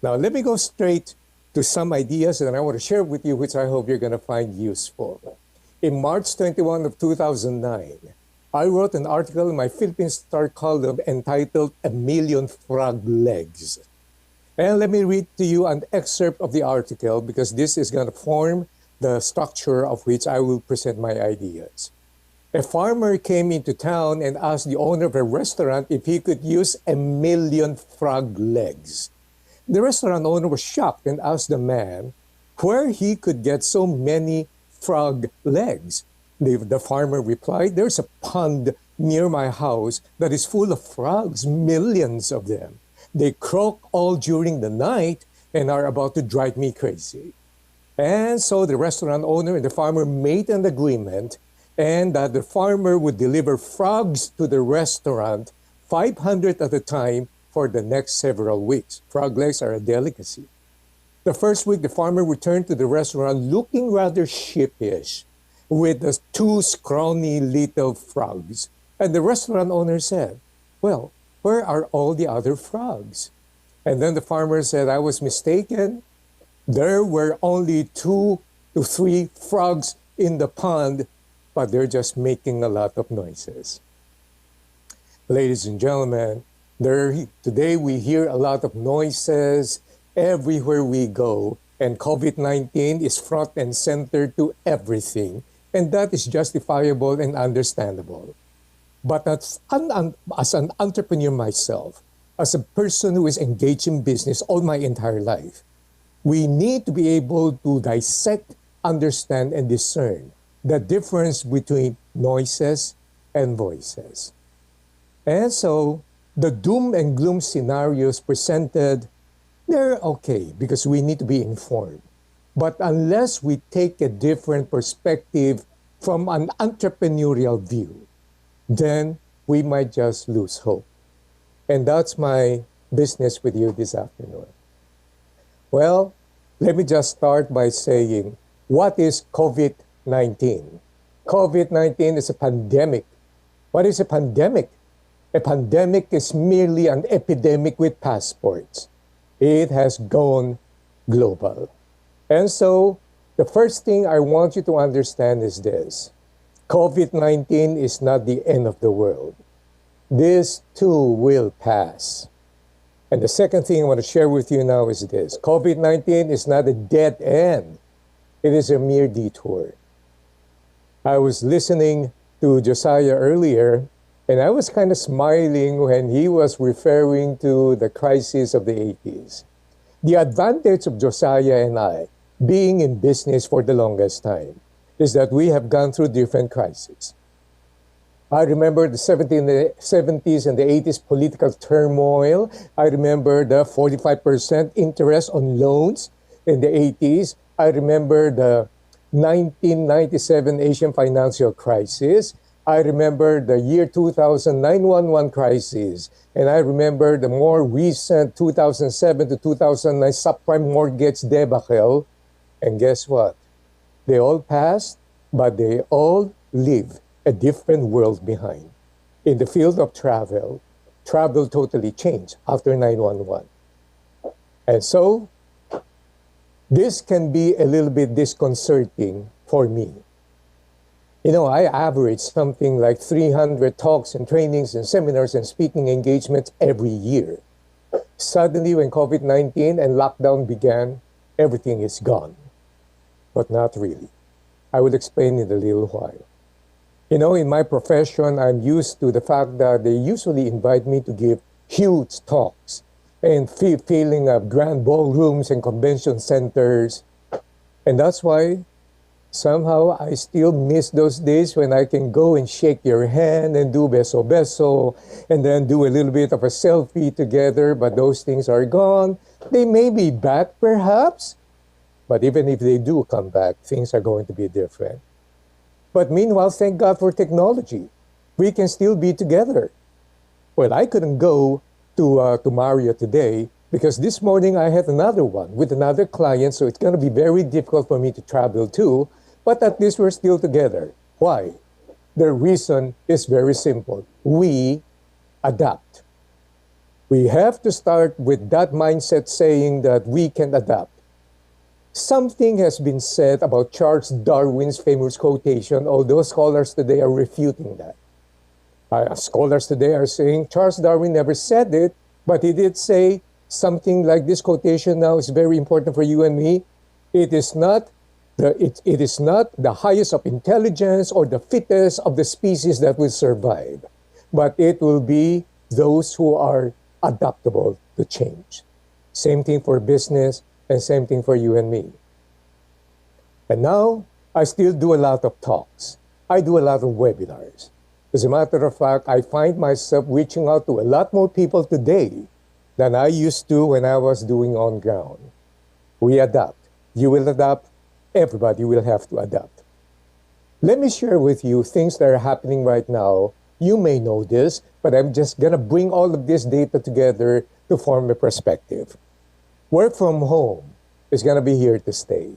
Now, let me go straight to some ideas that I want to share with you, which I hope you're going to find useful. In March 21 of 2009, I wrote an article in my Philippine Star column entitled "A Million Frog Legs." And let me read to you an excerpt of the article because this is going to form the structure of which I will present my ideas. A farmer came into town and asked the owner of a restaurant if he could use 1 million frog legs. The restaurant owner was shocked and asked the man where he could get so many frog legs. The farmer replied, "There's a pond near my house that is full of frogs, millions of them. They croak all during the night and are about to drive me crazy." And so the restaurant owner and the farmer made an agreement, and that the farmer would deliver frogs to the restaurant, 500 at a time, for the next several weeks. Frog legs are a delicacy. The first week, the farmer returned to the restaurant looking rather sheepish with the 2 scrawny little frogs. And the restaurant owner said, "Well, where are all the other frogs?" And then the farmer said, "I was mistaken. There were only 2 to 3 frogs in the pond, but they're just making a lot of noises." Ladies and gentlemen, today we hear a lot of noises everywhere we go, and COVID-19 is front and center to everything, and that is justifiable and understandable. But as an entrepreneur myself, as a person who is engaged in business all my entire life, we need to be able to dissect, understand, and discern the difference between noises and voices. And so, the doom and gloom scenarios presented, they're okay because we need to be informed. But unless we take a different perspective from an entrepreneurial view, then we might just lose hope. And that's my business with you this afternoon. Well, let me just start by saying, what is COVID-19? COVID-19 is a pandemic. What is a pandemic? A pandemic is merely an epidemic with passports. It has gone global. And so, the first thing I want you to understand is this. COVID-19 is not the end of the world. This too will pass. And the second thing I want to share with you now is this. COVID-19 is not a dead end. It is a mere detour. I was listening to Josiah earlier, and I was kind of smiling when he was referring to the crisis of the 80s. The advantage of Josiah and I, being in business for the longest time, is that we have gone through different crises. I remember the 70s and the 80s political turmoil. I remember the 45% interest on loans in the 80s. I remember the 1997 Asian financial crisis. I remember the year 2000 911 crisis. And I remember the more recent 2007 to 2009 subprime mortgage debacle. And guess what? They all passed, but they all live a different world behind. In the field of travel totally changed after 911. And so, this can be a little bit disconcerting for me. You know, I average something like 300 talks and trainings and seminars and speaking engagements every year. Suddenly, when COVID-19 and lockdown began, everything is gone. But not really. I will explain in a little while. You know, in my profession, I'm used to the fact that they usually invite me to give huge talks and filling up grand ballrooms and convention centers. And that's why somehow I still miss those days when I can go and shake your hand and do beso beso and then do a little bit of a selfie together, but those things are gone. They may be back perhaps, but even if they do come back, things are going to be different. But meanwhile, thank God for technology. We can still be together. Well, I couldn't go to Mario today because this morning I had another one with another client, so it's going to be very difficult for me to travel too, but at least we're still together. Why? The reason is very simple. We adapt. We have to start with that mindset saying that we can adapt. Something has been said about Charles Darwin's famous quotation, although scholars today are refuting that. Scholars today are saying Charles Darwin never said it, but he did say something like this quotation now is very important for you and me. It is not it is not the highest of intelligence or the fittest of the species that will survive, but it will be those who are adaptable to change. Same thing for business and same thing for you and me. And now, I still do a lot of talks. I do a lot of webinars. As a matter of fact, I find myself reaching out to a lot more people today than I used to when I was doing on ground. We adapt. You will adapt. Everybody will have to adapt. Let me share with you things that are happening right now. You may know this, but I'm just going to bring all of this data together to form a perspective. Work from home is going to be here to stay.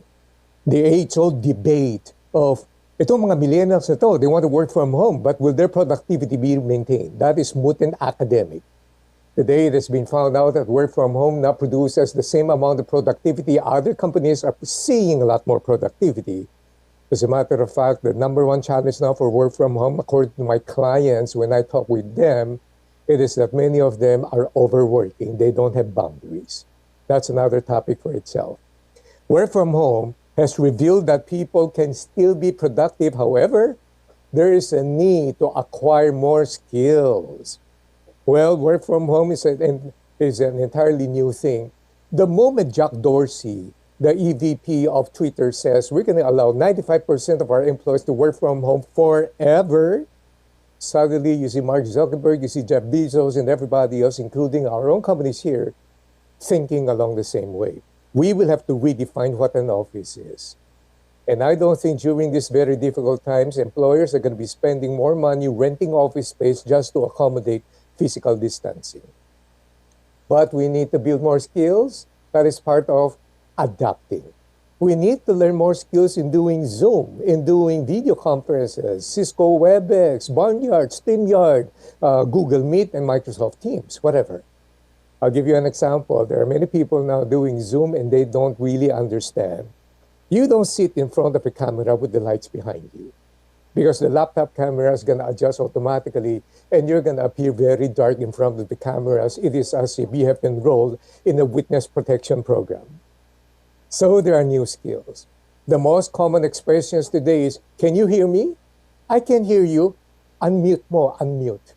The age-old debate of itong mga millennials na to, they want to work from home, but will their productivity be maintained? That is moot and academic. Today, it has been found out that work from home now produces the same amount of productivity. Other companies are seeing a lot more productivity. As a matter of fact, the number one challenge now for work from home, according to my clients, when I talk with them, it is that many of them are overworking. They don't have boundaries. That's another topic for itself. Work from home has revealed that people can still be productive. However, there is a need to acquire more skills. Well, work from home is an entirely new thing. The moment Jack Dorsey, the EVP of Twitter, says we're going to allow 95% of our employees to work from home forever, suddenly you see Mark Zuckerberg, you see Jeff Bezos, and everybody else, including our own companies here, thinking along the same way. We will have to redefine what an office is. And I don't think during these very difficult times, employers are going to be spending more money renting office space just to accommodate physical distancing. But we need to build more skills. That is part of adapting. We need to learn more skills in doing Zoom, in doing video conferences, Cisco WebEx, Barnyard, StreamYard, Google Meet, and Microsoft Teams, whatever. I'll give you an example. There are many people now doing Zoom and they don't really understand. You don't sit in front of a camera with the lights behind you because the laptop camera is going to adjust automatically and you're going to appear very dark in front of the cameras. It is as if you have enrolled in a witness protection program. So there are new skills. The most common expressions today is, can you hear me? I can hear you. Unmute mo, unmute.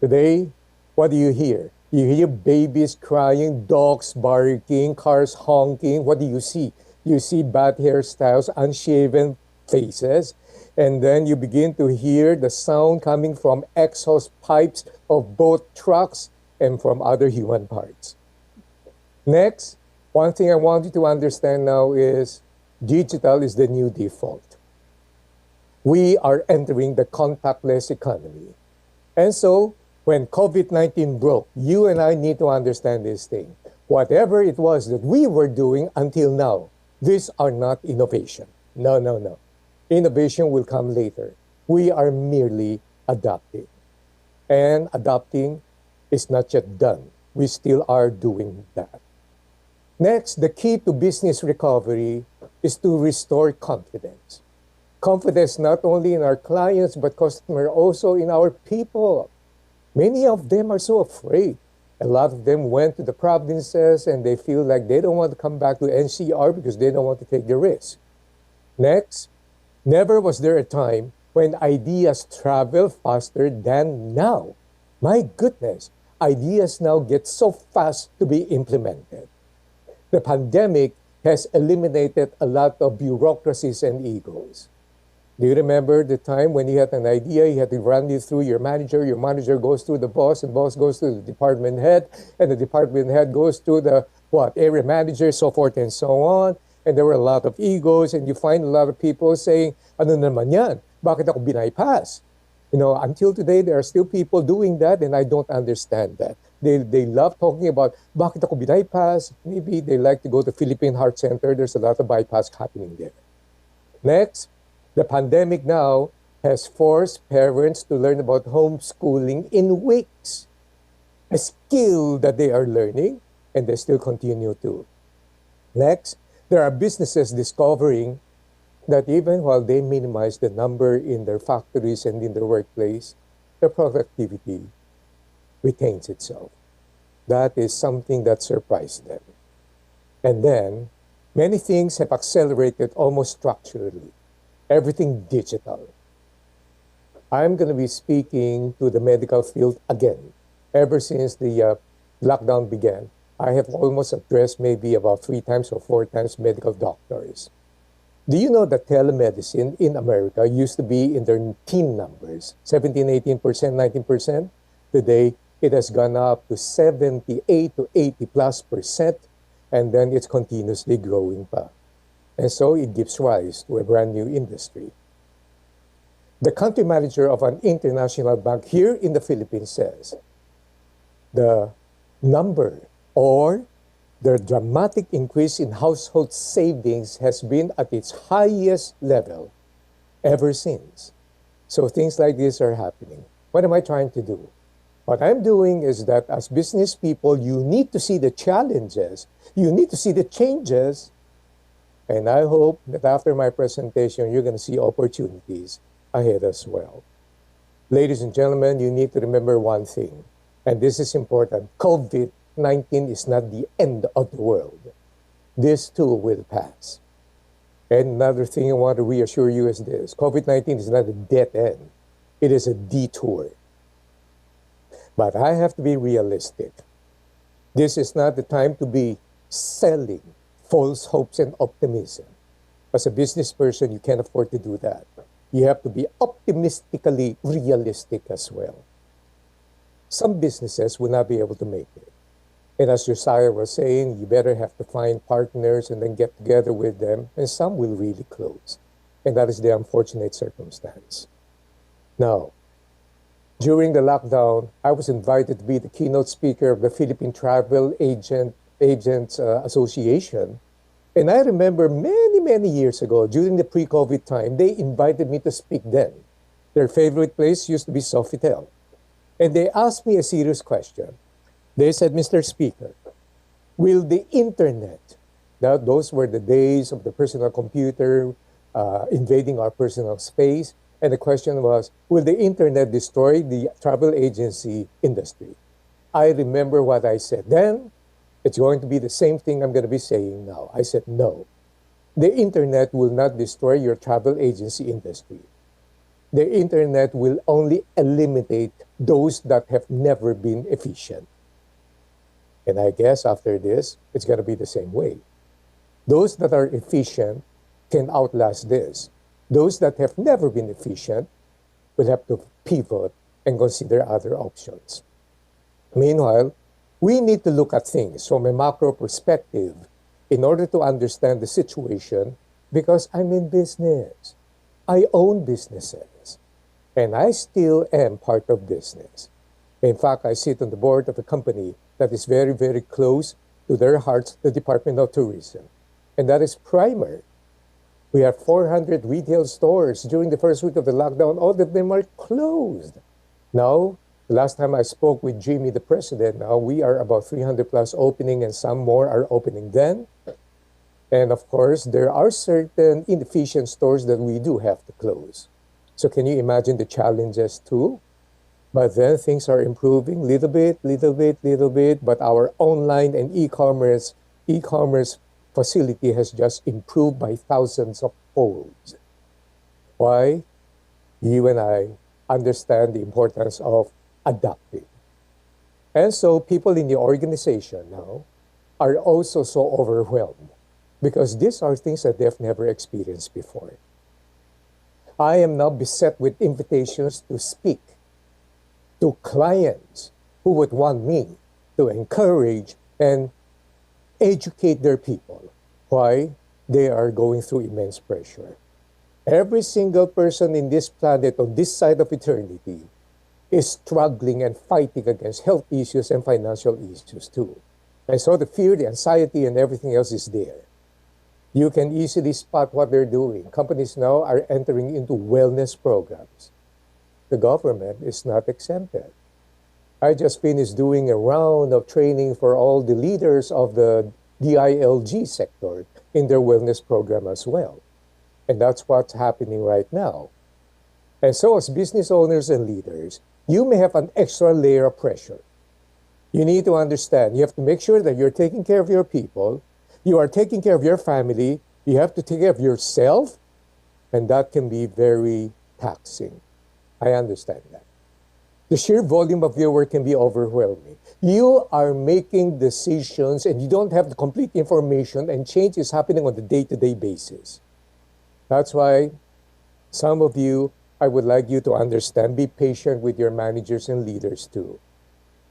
Today, what do you hear? You hear babies crying, dogs barking, cars honking. What do you see? You see bad hairstyles, unshaven faces, and then you begin to hear the sound coming from exhaust pipes of both trucks and from other human parts. Next, one thing I want you to understand now is digital is the new default. We are entering the contactless economy. And so, when COVID-19 broke, you and I need to understand this thing. Whatever it was that we were doing until now, these are not innovation. No, no, no. Innovation will come later. We are merely adapting. And adapting is not yet done. We still are doing that. Next, the key to business recovery is to restore confidence. Confidence not only in our clients, but customer also in our people. Many of them are so afraid. A lot of them went to the provinces and they feel like they don't want to come back to NCR because they don't want to take the risk. Next, never was there a time when ideas travel faster than now. My goodness, ideas now get so fast to be implemented. The pandemic has eliminated a lot of bureaucracies and egos. Do you remember the time when you had an idea, you had to run it through your manager goes through the boss, and boss goes to the department head, and the department head goes to the area manager, so forth and so on. And there were a lot of egos, and you find a lot of people saying, ano naman yan? Bakit ako binaypass? You know, until today, there are still people doing that, and I don't understand that. They love talking about, bakit ako binaypass? Maybe they like to go to Philippine Heart Center. There's a lot of bypass happening there. Next, the pandemic now has forced parents to learn about homeschooling in weeks. a skill that they are learning, and they still continue to. Next, there are businesses discovering that even while they minimize the number in their factories and in their workplace, their productivity retains itself. That is something that surprised them. And then, many things have accelerated almost structurally. Everything digital. I'm going to be speaking to the medical field again. Ever since the lockdown began, I have almost addressed maybe about 3 times or 4 times medical doctors. Do you know that telemedicine in America used to be in their teen numbers, 17, 18%, 19%? Today, it has gone up to 78 to 80 plus percent, and then it's continuously growing pa. And so it gives rise to a brand new industry. The country manager of an international bank here in the Philippines says the number or the dramatic increase in household savings has been at its highest level ever since. So things like this are happening. What am I trying to do? What I'm doing is that as business people, you need to see the challenges, you need to see the changes, and I hope that after my presentation, you're going to see opportunities ahead as well. Ladies and gentlemen, you need to remember one thing, and this is important. COVID-19 is not the end of the world. This too will pass. And another thing I want to reassure you is this. COVID-19 is not a dead end. It is a detour. But I have to be realistic. This is not the time to be selling false hopes and optimism. As a business person, you can't afford to do that. You have to be optimistically realistic as well. Some businesses will not be able to make it. And as Josiah was saying, you better have to find partners and then get together with them, and some will really close. And that is the unfortunate circumstance. Now, during the lockdown, I was invited to be the keynote speaker of the Philippine Travel Agents Association. And I remember many years ago, during the pre-COVID time, they invited me to speak then. Their favorite place used to be Sofitel. And they asked me a serious question. They said, Mr. Speaker, will the internet, now those were the days of the personal computer invading our personal space, and the question was, will the internet destroy the travel agency industry? I remember what I said then. It's going to be the same thing I'm going to be saying now. I said, no. The internet will not destroy your travel agency industry. The internet will only eliminate those that have never been efficient. And I guess after this, it's going to be the same way. Those that are efficient can outlast this. Those that have never been efficient will have to pivot and consider other options. Meanwhile, we need to look at things from a macro perspective in order to understand the situation, because I'm in business. I own businesses, and I still am part of business. In fact, I sit on the board of a company that is very close to their hearts, the Department of Tourism, and that is Primer. We have 400 retail stores. During the first week of the lockdown, all of them are closed. Now, the last time I spoke with Jimmy, the president, now we are about 300 plus opening, and some more are opening then. And of course, there are certain inefficient stores that we do have to close. So can you imagine the challenges too? But then things are improving little bit, but our online and e-commerce facility has just improved by thousands of folds. Why? You and I understand the importance of adapting. And so people in the organization now are also so overwhelmed because these are things that they've never experienced before. I am now beset with invitations to speak to clients who would want me to encourage and educate their people. Why? They are going through immense pressure. Every single person in this planet, on this side of eternity, is struggling and fighting against health issues and financial issues too. And so the fear, the anxiety, and everything else is there. You can easily spot what they're doing. Companies now are entering into wellness programs. The government is not exempted. I just finished doing a round of training for all the leaders of the DILG sector in their wellness program as well. And that's what's happening right now. And so, as business owners and leaders, you may have an extra layer of pressure. You need to understand, you have to make sure that you're taking care of your people, you are taking care of your family, you have to take care of yourself, and that can be very taxing. I understand that. The sheer volume of your work can be overwhelming. You are making decisions and you don't have the complete information, and change is happening on a day-to-day basis. That's why some of you, I would like you to understand, be patient with your managers and leaders too.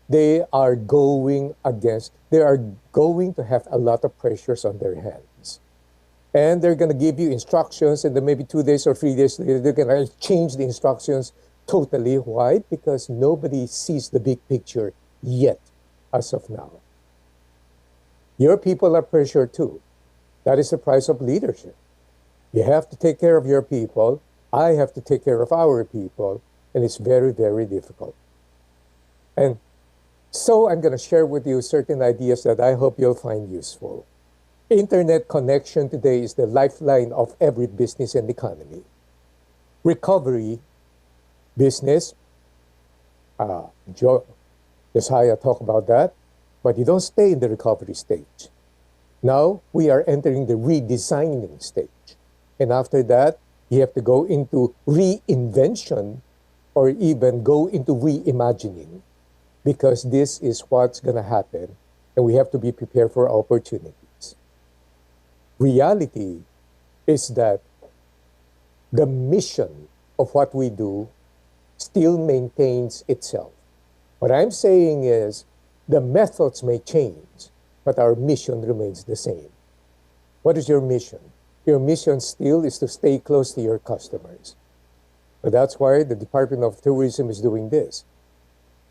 They are going to have a lot of pressures on their hands. And they're going to give you instructions, and then maybe 2 days or 3 days later, they're going to change the instructions totally. Why? Because nobody sees the big picture yet, as of now. Your people are pressured too. That is the price of leadership. You have to take care of your people. I have to take care of our people. And it's very, very difficult. And so I'm going to share with you certain ideas that I hope you'll find useful. Internet connection today is the lifeline of every business and economy. Recovery, business, Josiah talked about that, but you don't stay in the recovery stage. Now we are entering the redesigning stage. And after that, you have to go into reinvention or even go into reimagining, because this is what's going to happen, and we have to be prepared for opportunities. Reality is that the mission of what we do still maintains itself. What I'm saying is the methods may change, but our mission remains the same. What is your mission? Your mission still is to stay close to your customers. But that's why the Department of Tourism is doing this.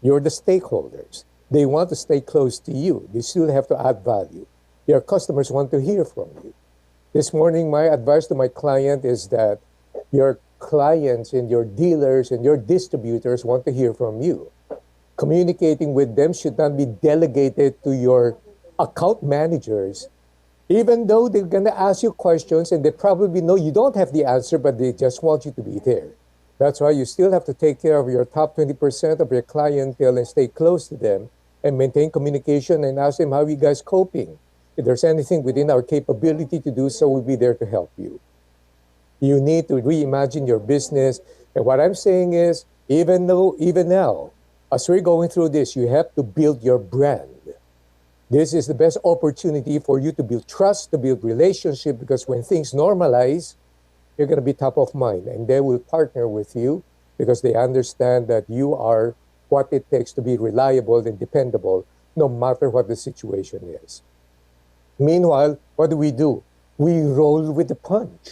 You're the stakeholders. They want to stay close to you. They still have to add value. Your customers want to hear from you. This morning, my advice to my client is that your clients and your dealers and your distributors want to hear from you. Communicating with them should not be delegated to your account managers, even though they're going to ask you questions and they probably know you don't have the answer, but they just want you to be there. That's why you still have to take care of your top 20% of your clientele and stay close to them and maintain communication and ask them, how are you guys coping? If there's anything within our capability to do so, we'll be there to help you. You need to reimagine your business. And what I'm saying is, even now, as we're going through this, you have to build your brand. This is the best opportunity for you to build trust, to build relationship, because when things normalize, you're going to be top of mind, and they will partner with you because they understand that you are what it takes to be reliable and dependable, no matter what the situation is. Meanwhile, what do? We roll with the punch.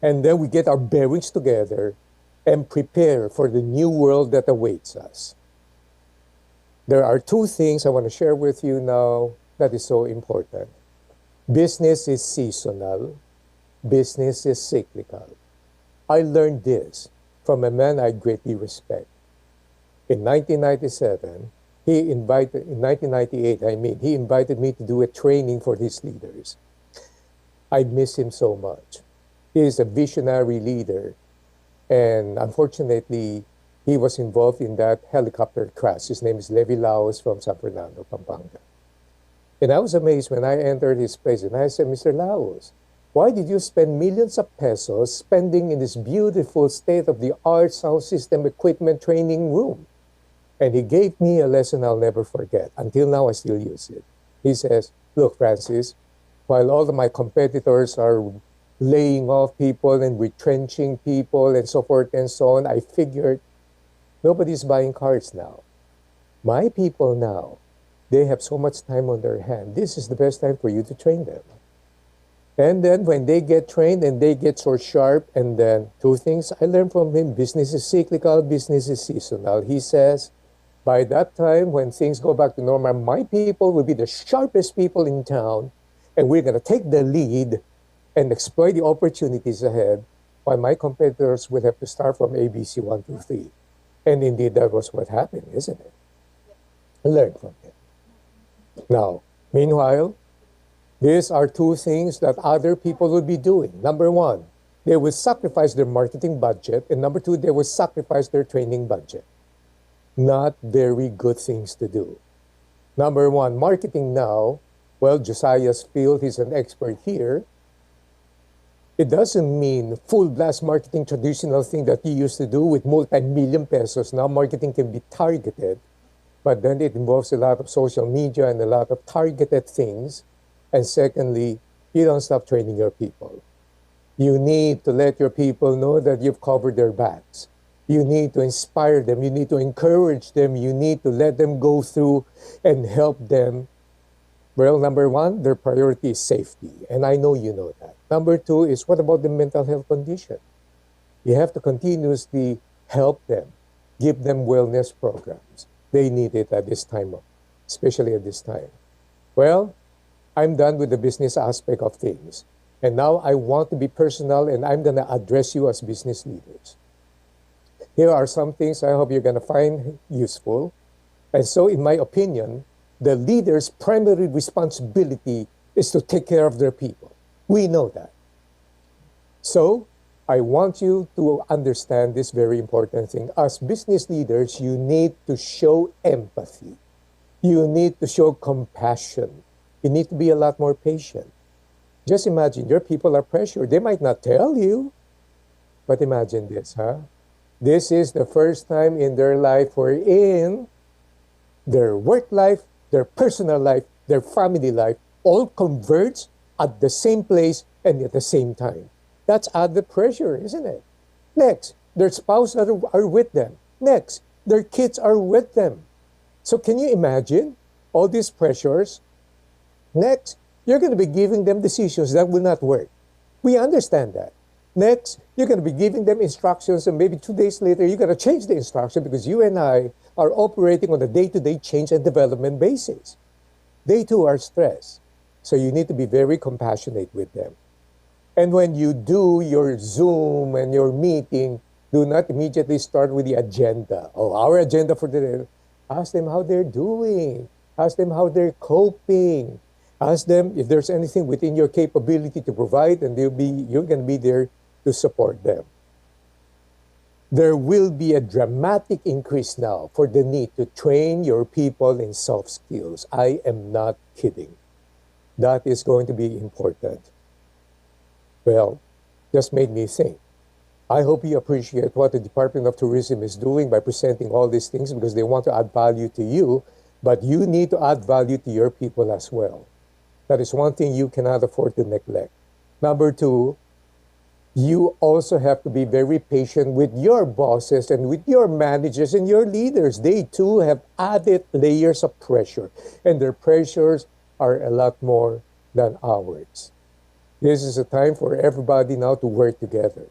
And then we get our bearings together and prepare for the new world that awaits us. There are two things I want to share with you now that is so important. Business is seasonal. Business is cyclical. I learned this from a man I greatly respect. In 1998, he invited me to do a training for his leaders. I miss him so much. He is a visionary leader, and unfortunately, he was involved in that helicopter crash. His name is Levi Laos from San Fernando, Pampanga. And I was amazed when I entered his place, and I said, Mr. Laos, why did you spend millions of pesos spending in this beautiful state-of-the-art sound system equipment training room? And he gave me a lesson I'll never forget. Until now, I still use it. He says, look, Francis, while all of my competitors are laying off people and retrenching people and so forth and so on, I figured nobody's buying cars now. My people now, they have so much time on their hand. This is the best time for you to train them. And then when they get trained and they get so sharp, and then two things I learned from him: business is cyclical, business is seasonal. He says, by that time, when things go back to normal, my people will be the sharpest people in town, and we're going to take the lead and exploit the opportunities ahead, while my competitors will have to start from ABC 1, 2, 3. And indeed, that was what happened, isn't it? Learn from it. Now, meanwhile, these are two things that other people will be doing. Number one, they will sacrifice their marketing budget. And number two, they will sacrifice their training budget. Not very good things to do. Number one, marketing now. Well, Josiah's field, he's an expert here. It doesn't mean full blast marketing, traditional thing that you used to do with multi-million pesos. Now marketing can be targeted, but then it involves a lot of social media and a lot of targeted things. And secondly, you don't stop training your people. You need to let your people know that you've covered their backs. You need to inspire them. You need to encourage them. You need to let them go through and help them. Well, number one, their priority is safety. And I know you know that. Number two is, what about the mental health condition? You have to continuously help them, give them wellness programs. They need it at this time, especially at this time. Well, I'm done with the business aspect of things. And now I want to be personal, and I'm going to address you as business leaders. Here are some things I hope you're going to find useful. And so, in my opinion, the leader's primary responsibility is to take care of their people. We know that. So, I want you to understand this very important thing. As business leaders, you need to show empathy. You need to show compassion. You need to be a lot more patient. Just imagine, your people are pressured. They might not tell you, but imagine this, huh? This is the first time in their life wherein their work life, their personal life, their family life all converge at the same place and at the same time. That's added pressure, isn't it? Next, their spouse are with them. Next, their kids are with them. So can you imagine all these pressures? Next, you're going to be giving them decisions that will not work. We understand that. Next, you're going to be giving them instructions, and maybe 2 days later, you're going to change the instruction because you and I are operating on a day-to-day change and development basis. They too are stressed. So you need to be very compassionate with them. And when you do your Zoom and your meeting, do not immediately start with the agenda. Oh, our agenda for the day. Ask them how they're doing. Ask them how they're coping. Ask them if there's anything within your capability to provide, and you're going to be there to support them. There will be a dramatic increase now for the need to train your people in soft skills. I am not kidding. That is going to be important. Well, just made me think. I hope you appreciate what the Department of Tourism is doing by presenting all these things, because they want to add value to you, but you need to add value to your people as well. That is one thing you cannot afford to neglect. Number two, you also have to be very patient with your bosses and with your managers and your leaders. They too have added layers of pressure, and their pressures are a lot more than ours. This is a time for everybody now to work together.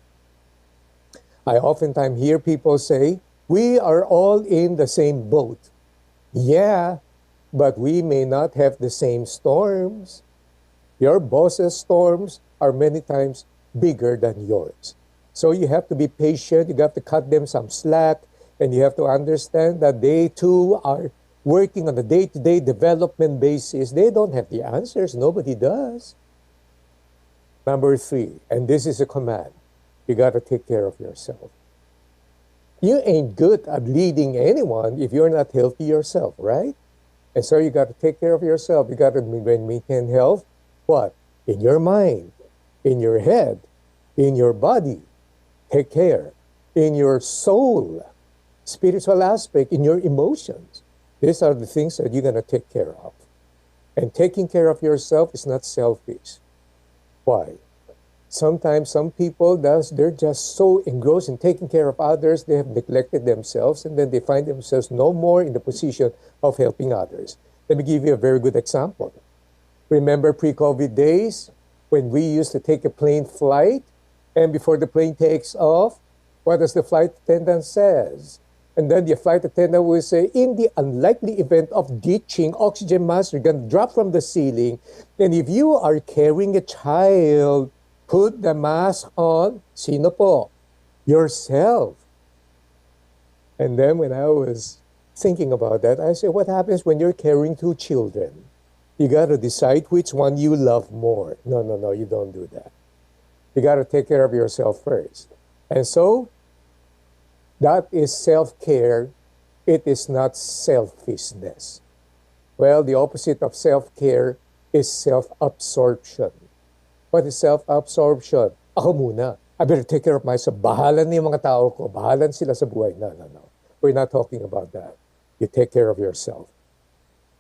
I oftentimes hear people say, we are all in the same boat. Yeah, but we may not have the same storms. Your boss's storms are many times bigger than yours. So you have to be patient, you have to cut them some slack, and you have to understand that they too are working on a day-to-day development basis. They don't have the answers, nobody does. Number three, and this is a command, you got to take care of yourself. You ain't good at leading anyone if you're not healthy yourself, right? And so you got to take care of yourself. You got to maintain health. What? In your mind, in your head, in your body. Take care. In your soul, spiritual aspect, in your emotions. These are the things that you're going to take care of. And taking care of yourself is not selfish. Why? Sometimes some people, they're just so engrossed in taking care of others, they have neglected themselves, and then they find themselves no more in the position of helping others. Let me give you a very good example. Remember pre-COVID days when we used to take a plane flight, and before the plane takes off, what does the flight attendant says? And then the flight attendant will say, in the unlikely event of ditching, oxygen masks are going to drop from the ceiling, and if you are carrying a child, put the mask on. Sino po? Yourself. And then when I was thinking about that, I say, what happens when you're caring two children? You got to decide which one you love more. No, no, no, you don't do that. You got to take care of yourself first. And so that is self-care. It is not selfishness. Well, the opposite of self-care is self-absorption. What is self-absorption? Ako muna. I better take care of myself. Bahala na yung mga tao ko. Bahala sila sa buhay. No, no, no. We're not talking about that. You take care of yourself.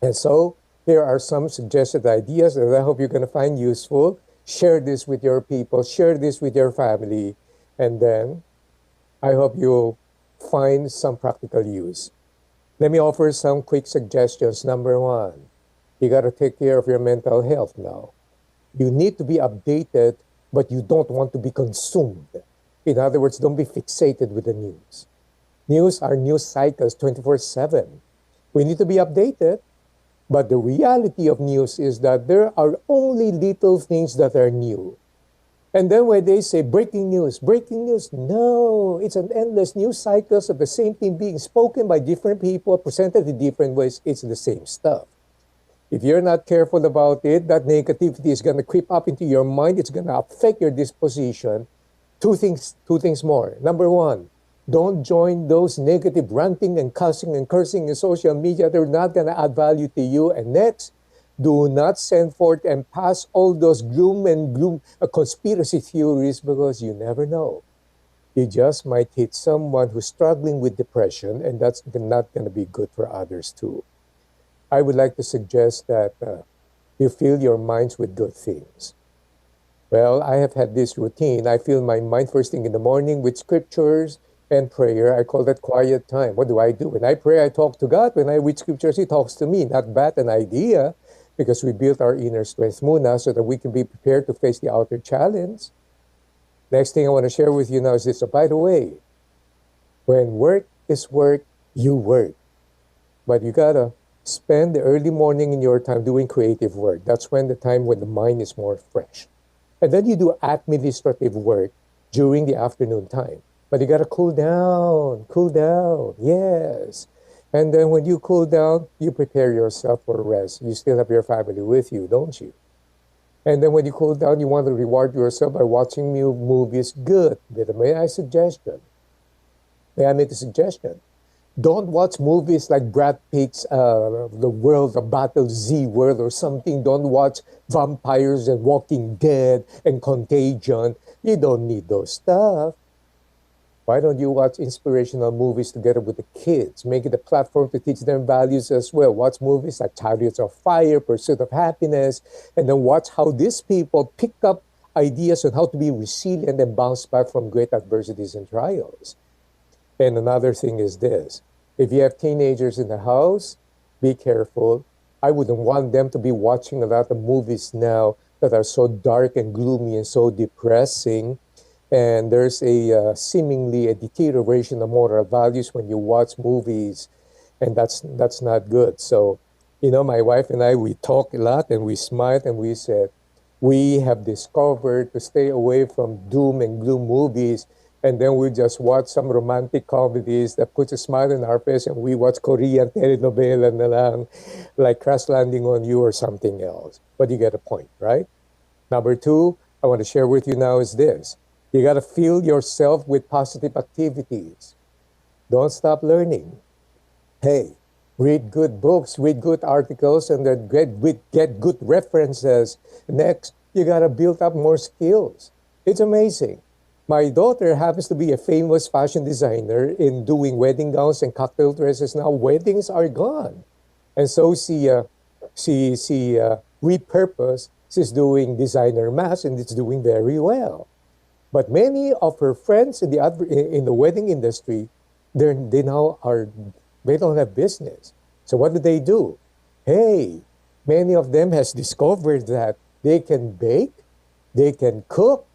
And so here are some suggested ideas that I hope you're going to find useful. Share this with your people. Share this with your family. And then I hope you'll find some practical use. Let me offer some quick suggestions. Number one, you got to take care of your mental health now. You need to be updated, but you don't want to be consumed. In other words, don't be fixated with the news. News are news cycles 24/7. We need to be updated, but the reality of news is that there are only little things that are new. And then when they say breaking news, no, it's an endless news cycles of the same thing being spoken by different people, presented in different ways. It's the same stuff. If you're not careful about it, that negativity is going to creep up into your mind. It's going to affect your disposition. Two things more. Number one, don't join those negative ranting and cussing and cursing in social media. They're not going to add value to you. And next, do not send forth and pass all those gloom conspiracy theories, because you never know. You just might hit someone who's struggling with depression, and that's not going to be good for others too. I would like to suggest that you fill your minds with good things. Well, I have had this routine. I fill my mind first thing in the morning with scriptures and prayer. I call that quiet time. What do? When I pray, I talk to God. When I read scriptures, He talks to me. Not bat an idea, because we built our inner strength muna so that we can be prepared to face the outer challenge. Next thing I want to share with you now is this. So by the way, when work is work, you work. But you got to spend the early morning in your time doing creative work. That's when the mind is more fresh. And then you do administrative work during the afternoon time. But you got to cool down, yes. And then when you cool down, you prepare yourself for rest. You still have your family with you, don't you? And then when you cool down, you want to reward yourself by watching movies. Good. May I make a suggestion? Don't watch movies like Brad Pitt's the Battle Z World or something. Don't watch Vampires and Walking Dead and Contagion. You don't need those stuff. Why don't you watch inspirational movies together with the kids? Make it a platform to teach them values as well. Watch movies like Chariots of Fire, Pursuit of Happiness, and then watch how these people pick up ideas on how to be resilient and bounce back from great adversities and trials. And another thing is this. If you have teenagers in the house, be careful. I wouldn't want them to be watching a lot of movies now that are so dark and gloomy and so depressing. And there's seemingly a deterioration of moral values when you watch movies, and that's not good. So, my wife and I, we talk a lot and we smiled and we said, we have discovered to stay away from doom and gloom movies, and then we just watch some romantic comedies that puts a smile on our face, and we watch Korean telenovela na lang, like Crash Landing on You or something else. But you get a point, right? Number two, I want to share with you now is this. You got to fill yourself with positive activities. Don't stop learning. Hey, read good books, read good articles, and then get good references. Next, you got to build up more skills. It's amazing. My daughter happens to be a famous fashion designer in doing wedding gowns and cocktail dresses. Now weddings are gone. And so she repurposed. She's doing designer masks, and it's doing very well. But many of her friends in the wedding industry, they don't have business. So what do? Hey, many of them has discovered that they can bake, they can cook.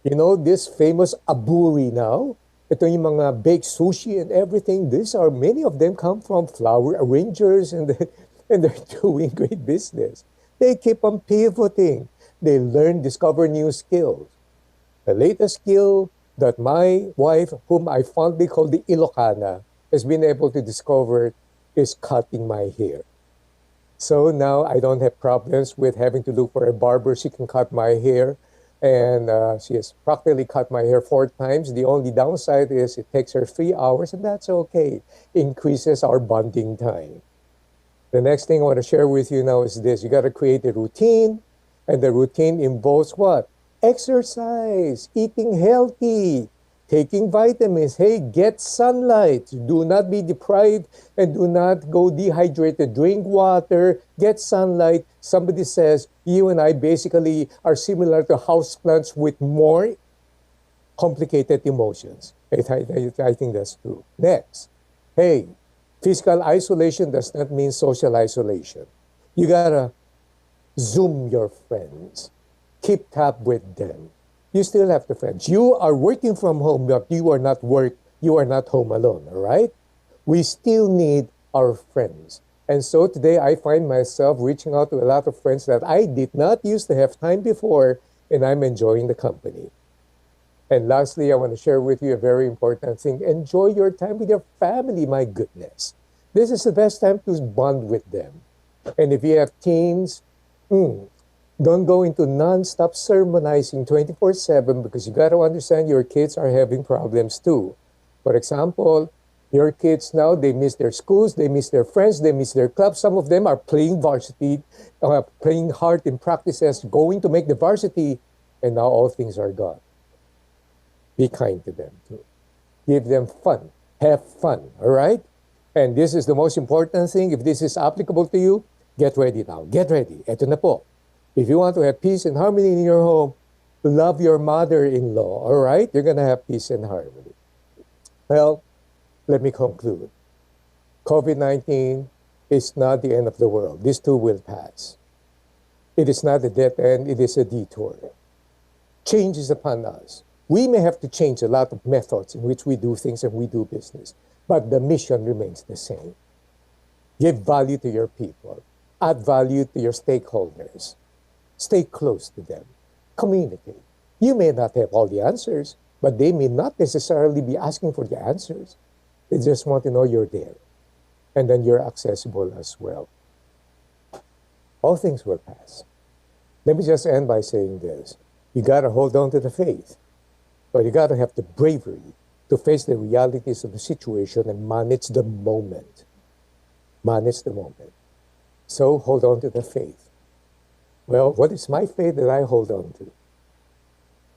This famous aburi now, ito yung mga baked sushi and everything. Many of them come from flower arrangers, and they're doing great business. They keep on pivoting. They discover new skills. The latest skill that my wife, whom I fondly call the Ilocana, has been able to discover is cutting my hair. So now I don't have problems with having to look for a barber. She can cut my hair. And she has practically cut my hair 4 times. The only downside is it takes her 3 hours, and that's okay. Increases our bonding time. The next thing I want to share with you now is this. You got to create a routine, and the routine involves what? Exercise, eating healthy, taking vitamins. Hey, get sunlight. Do not be deprived and do not go dehydrated. Drink water, get sunlight. Somebody says, you and I basically are similar to houseplants with more complicated emotions. I think that's true. Next, hey, physical isolation does not mean social isolation. You gotta Zoom your friends. Keep tab with them. You still have the friends. You are working from home, but you are not home alone, all right? We still need our friends. And so today I find myself reaching out to a lot of friends that I did not used to have time before, and I'm enjoying the company. And lastly, I want to share with you a very important thing. Enjoy your time with your family, my goodness. This is the best time to bond with them. And if you have teens, don't go into non-stop sermonizing 24/7 because you got to understand your kids are having problems too. For example, your kids now, they miss their schools, they miss their friends, they miss their clubs. Some of them are playing varsity, playing hard in practices, going to make the varsity, and now all things are gone. Be kind to them too. Give them fun. Have fun, all right? And this is the most important thing. If this is applicable to you, get ready now. Get ready. Eto na po. If you want to have peace and harmony in your home, love your mother-in-law, all right? You're going to have peace and harmony. Well, let me conclude. COVID-19 is not the end of the world. This too will pass. It is not a dead end. It is a detour. Change is upon us. We may have to change a lot of methods in which we do things and we do business, but the mission remains the same. Give value to your people. Add value to your stakeholders. Stay close to them. Communicate. You may not have all the answers, but they may not necessarily be asking for the answers. They just want to know you're there. And then you're accessible as well. All things will pass. Let me just end by saying this. You got to hold on to the faith. But you got to have the bravery to face the realities of the situation and manage the moment. Manage the moment. So hold on to the faith. Well, what is my faith that I hold on to?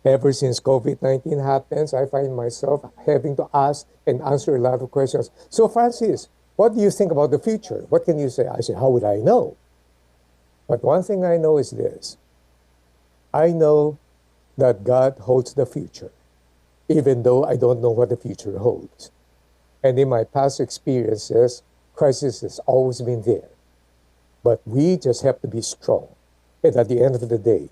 Ever since COVID-19 happens, I find myself having to ask and answer a lot of questions. So Francis, what do you think about the future? What can you say? I say, how would I know? But one thing I know is this. I know that God holds the future, even though I don't know what the future holds. And in my past experiences, crisis has always been there. But we just have to be strong. And at the end of the day,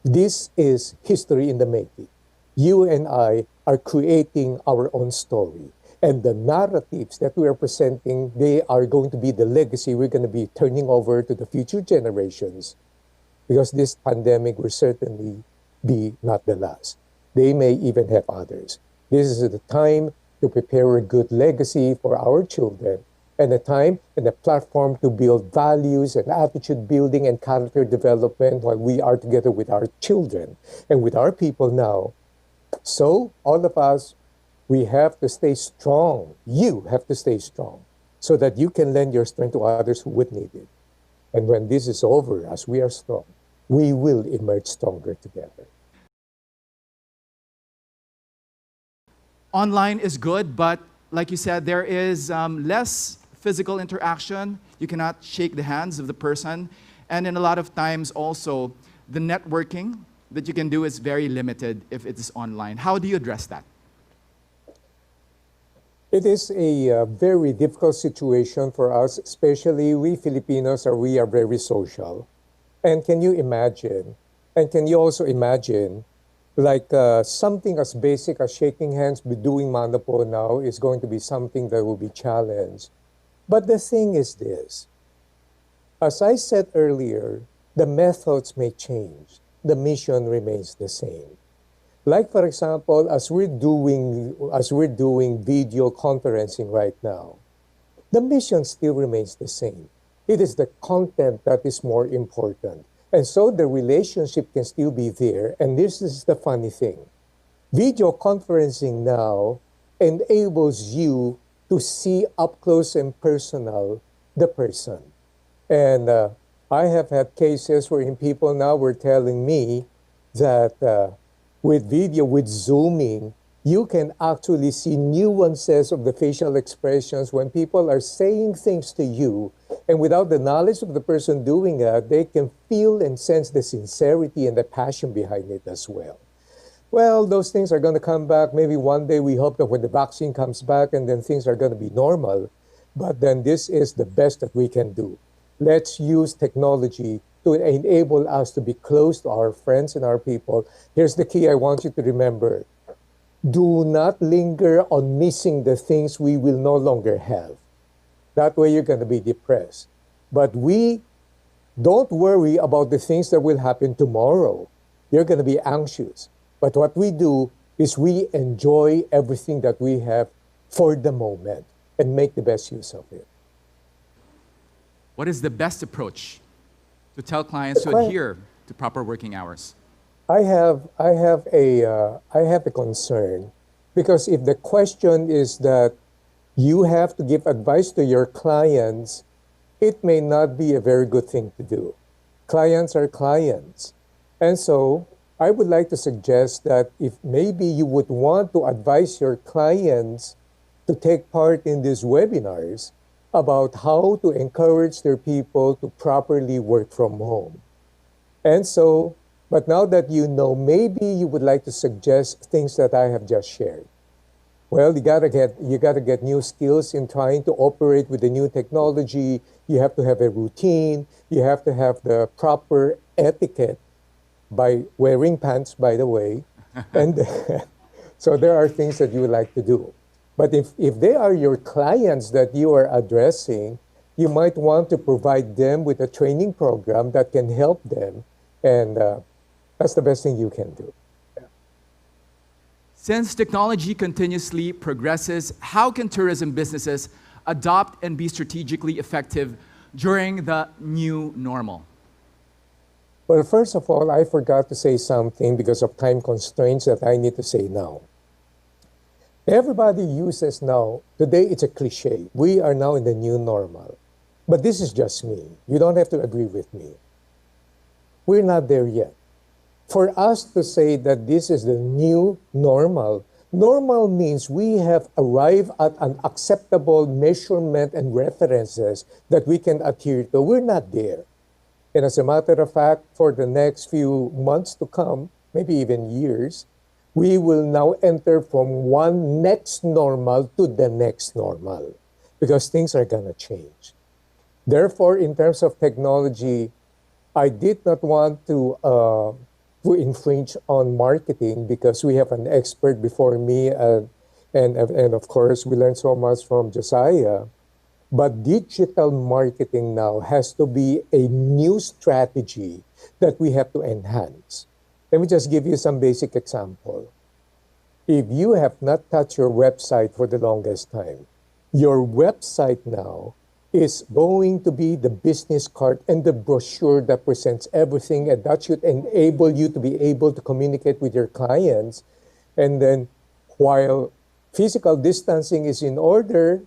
this is history in the making. You and I are creating our own story. And the narratives that we are presenting, they are going to be the legacy we're going to be turning over to the future generations. Because this pandemic will certainly be not the last. They may even have others. This is the time to prepare a good legacy for our children, and a time and a platform to build values and attitude building and character development while we are together with our children and with our people now. So all of us, we have to stay strong. You have to stay strong so that you can lend your strength to others who would need it. And when this is over, as we are strong, we will emerge stronger together. Online is good, but like you said, there is less physical interaction. You cannot shake the hands of the person. And in a lot of times also, the networking that you can do is very limited if it is online. How do you address that? It is a very difficult situation for us, especially we Filipinos we are very social. And can you imagine, and can you also imagine, like something as basic as shaking hands, doing mano po now is going to be something that will be challenged. But the thing is this, as I said earlier, the methods may change, the mission remains the same. Like for example, as we're doing video conferencing right now, the mission still remains the same. It is the content that is more important. And so the relationship can still be there. And this is the funny thing. Video conferencing now enables you to see up close and personal the person. And I have had cases wherein people now were telling me that with video, with Zooming, you can actually see nuances of the facial expressions when people are saying things to you. And without the knowledge of the person doing it, they can feel and sense the sincerity and the passion behind it as well. Well, those things are going to come back. Maybe one day we hope that when the vaccine comes back and then things are going to be normal. But then this is the best that we can do. Let's use technology to enable us to be close to our friends and our people. Here's the key I want you to remember. Do not linger on missing the things we will no longer have. That way you're going to be depressed. But we don't worry about the things that will happen tomorrow. You're going to be anxious. But what we do is we enjoy everything that we have for the moment and make the best use of it. What is the best approach to tell clients to adhere to proper working hours? I have a concern because if the question is that you have to give advice to your clients, it may not be a very good thing to do. Clients are clients. And so I would like to suggest that if maybe you would want to advise your clients to take part in these webinars about how to encourage their people to properly work from home. And so, but now that you know, maybe you would like to suggest things that I have just shared. Well, you gotta get new skills in trying to operate with the new technology. You have to have a routine. You have to have the proper etiquette by wearing pants, by the way. And so there are things that you would like to do. But if they are your clients that you are addressing, you might want to provide them with a training program that can help them. And that's the best thing you can do. Since technology continuously progresses, how can tourism businesses adopt and be strategically effective during the new normal? Well, first of all, I forgot to say something because of time constraints that I need to say now. Everybody uses now, today it's a cliche, we are now in the new normal. But this is just me. You don't have to agree with me. We're not there yet. For us to say that this is the new normal, normal means we have arrived at an acceptable measurement and references that we can adhere to. We're not there. And as a matter of fact, for the next few months to come, maybe even years, we will now enter from one next normal to the next normal because things are going to change. Therefore, in terms of technology, I did not want to infringe on marketing because we have an expert before me, and of course, we learned so much from Josiah. But digital marketing now has to be a new strategy that we have to enhance. Let me just give you some basic example. If you have not touched your website for the longest time, your website now is going to be the business card and the brochure that presents everything, and that should enable you to be able to communicate with your clients. And then while physical distancing is in order,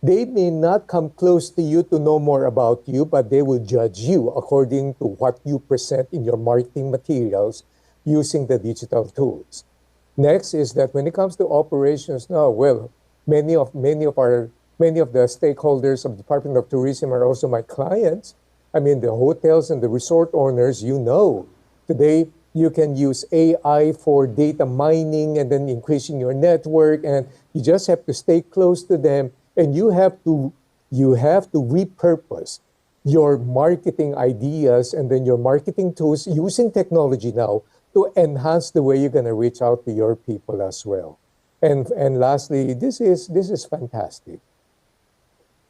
they may not come close to you to know more about you, but they will judge you according to what you present in your marketing materials using the digital tools. Next is that when it comes to operations now, well, many of the stakeholders of the Department of Tourism are also my clients. I mean, the hotels and the resort owners, you know, today you can use AI for data mining and then increasing your network, and you just have to stay close to them, and you have to repurpose your marketing ideas and then your marketing tools using technology now to enhance the way you're going to reach out to your people as well. And lastly, this is fantastic.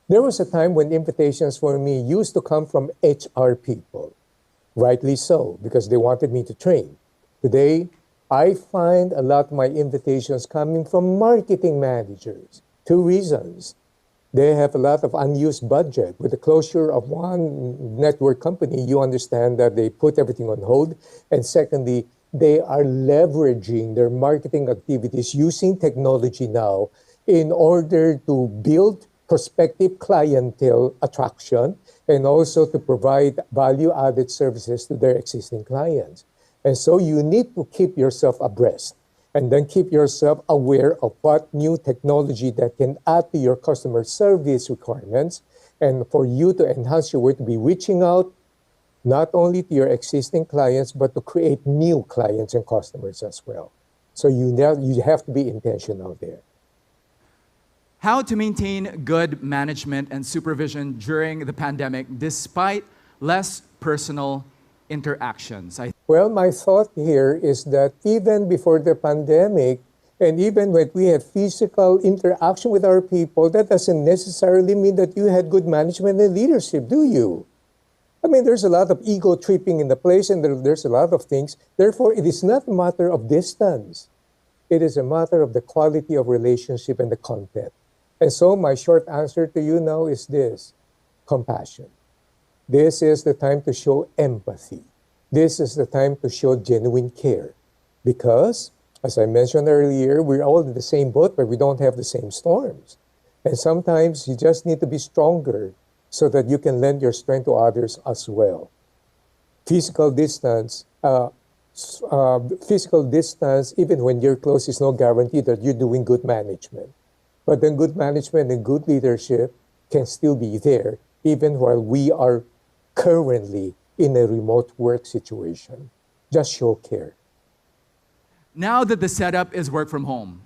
There was a time when invitations for me used to come from HR people, rightly so, because they wanted me to train. Today, I find a lot of my invitations coming from marketing managers. Two reasons. They have a lot of unused budget. With the closure of one network company, you understand that they put everything on hold. And secondly, they are leveraging their marketing activities using technology now in order to build prospective clientele attraction and also to provide value-added services to their existing clients. And so you need to keep yourself abreast and then keep yourself aware of what new technology that can add to your customer service requirements. And for you to enhance your work, to be reaching out not only to your existing clients, but to create new clients and customers as well. So you have to be intentional there. How to maintain good management and supervision during the pandemic despite less personal interactions. Well, my thought here is that even before the pandemic, and even when we had physical interaction with our people, that doesn't necessarily mean that you had good management and leadership, do you? I mean, there's a lot of ego tripping in the place, and there's a lot of things. Therefore, it is not a matter of distance. It is a matter of the quality of relationship and the content. And so my short answer to you now is this: compassion. This is the time to show empathy. This is the time to show genuine care. Because, as I mentioned earlier, we're all in the same boat, but we don't have the same storms. And sometimes you just need to be stronger so that you can lend your strength to others as well. Physical distance, even when you're close, is no guarantee that you're doing good management. But then good management and good leadership can still be there, even while we are currently in a remote work situation. Just show care. Now that the setup is work from home,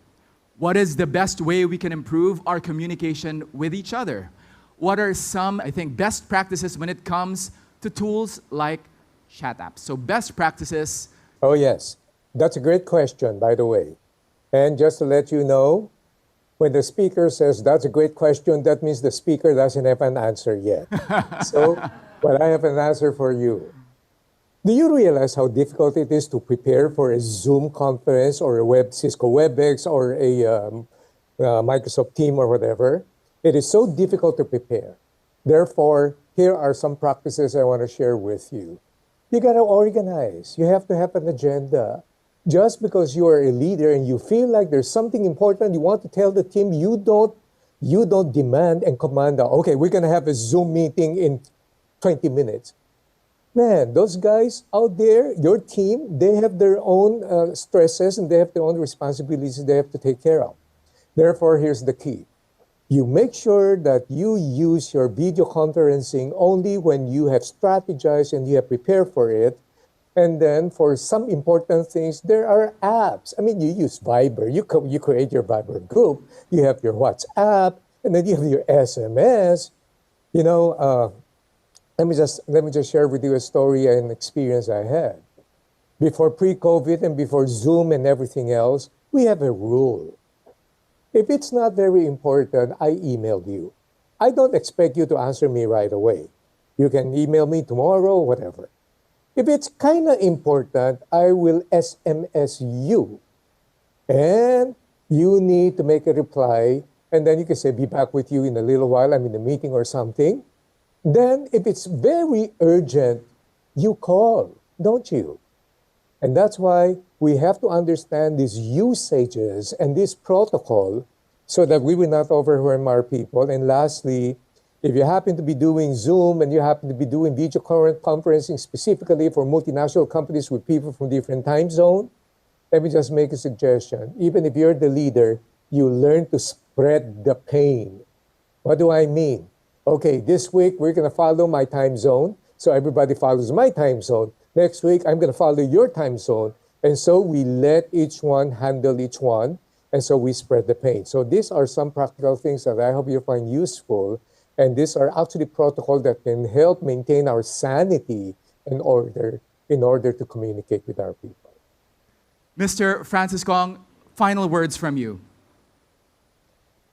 what is the best way we can improve our communication with each other? What are some, I think, best practices when it comes to tools like chat apps? So best practices. Oh, yes. That's a great question, by the way. And just to let you know, when the speaker says that's a great question, that means the speaker doesn't have an answer yet. But I have an answer for you. Do you realize how difficult it is to prepare for a Zoom conference or a Cisco WebEx or a Microsoft Team or whatever? It is so difficult to prepare. Therefore, here are some practices I want to share with you. You got to organize. You have to have an agenda. Just because you are a leader and you feel like there's something important you want to tell the team, you don't demand and command, okay, we're going to have a Zoom meeting in 20 minutes. Man, those guys out there, your team, they have their own stresses and they have their own responsibilities they have to take care of. Therefore, here's the key. You make sure that you use your video conferencing only when you have strategized and you have prepared for it. And then for some important things, there are apps. I mean, you use Viber. You create your Viber group. You have your WhatsApp, and then you have your SMS. You know, let me just share with you a story and experience I had. Before pre-COVID and before Zoom and everything else, we have a rule. If it's not very important, I emailed you. I don't expect you to answer me right away. You can email me tomorrow, whatever. If it's kind of important, I will SMS you. And you need to make a reply, and then you can say, be back with you in a little while, I'm in a meeting or something. Then, if it's very urgent, you call, don't you? And that's why we have to understand these usages and this protocol so that we will not overwhelm our people. And lastly, if you happen to be doing Zoom and you happen to be doing video conferencing specifically for multinational companies with people from different time zones, let me just make a suggestion. Even if you're the leader, you learn to spread the pain. What do I mean? Okay, this week we're going to follow my time zone, so everybody follows my time zone. Next week, I'm going to follow your time zone. And so we let each one handle each one, and so we spread the pain. So these are some practical things that I hope you find useful. And these are actually protocols that can help maintain our sanity in order to communicate with our people. Mr. Francis Kong, final words from you.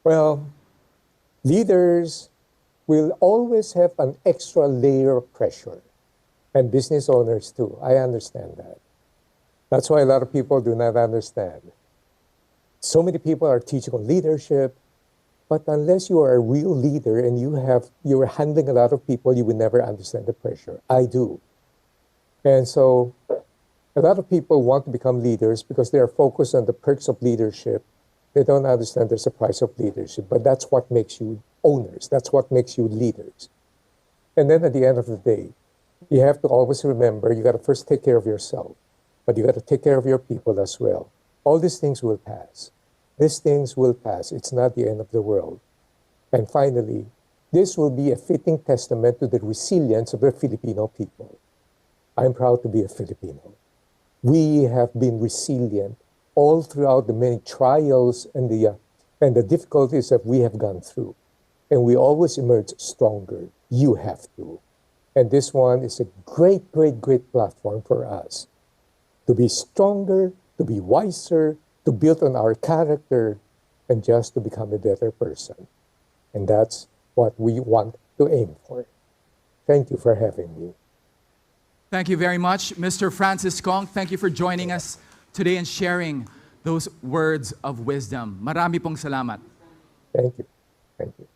Well, leaders will always have an extra layer of pressure, and business owners too. I understand that. That's why a lot of people do not understand. So many people are teaching on leadership, but unless you are a real leader and you're handling a lot of people, you will never understand the pressure. I do. And so a lot of people want to become leaders because they are focused on the perks of leadership. They don't understand there's a price of leadership, but that's what makes you owners. That's what makes you leaders. And then at the end of the day, you have to always remember you got to first take care of yourself, but you got to take care of your people as well. All these things will pass. These things will pass. It's not the end of the world. And finally, this will be a fitting testament to the resilience of the Filipino people. I'm proud to be a Filipino. We have been resilient all throughout the many trials and the difficulties that we have gone through. And we always emerge stronger. You have to. And this one is a great, great, great platform for us to be stronger, to be wiser, to build on our character, and just to become a better person. And that's what we want to aim for. Thank you for having me. Thank you very much, Mr. Francis Kong. Thank you for joining us today and sharing those words of wisdom. Marami pong salamat. Thank you. Thank you.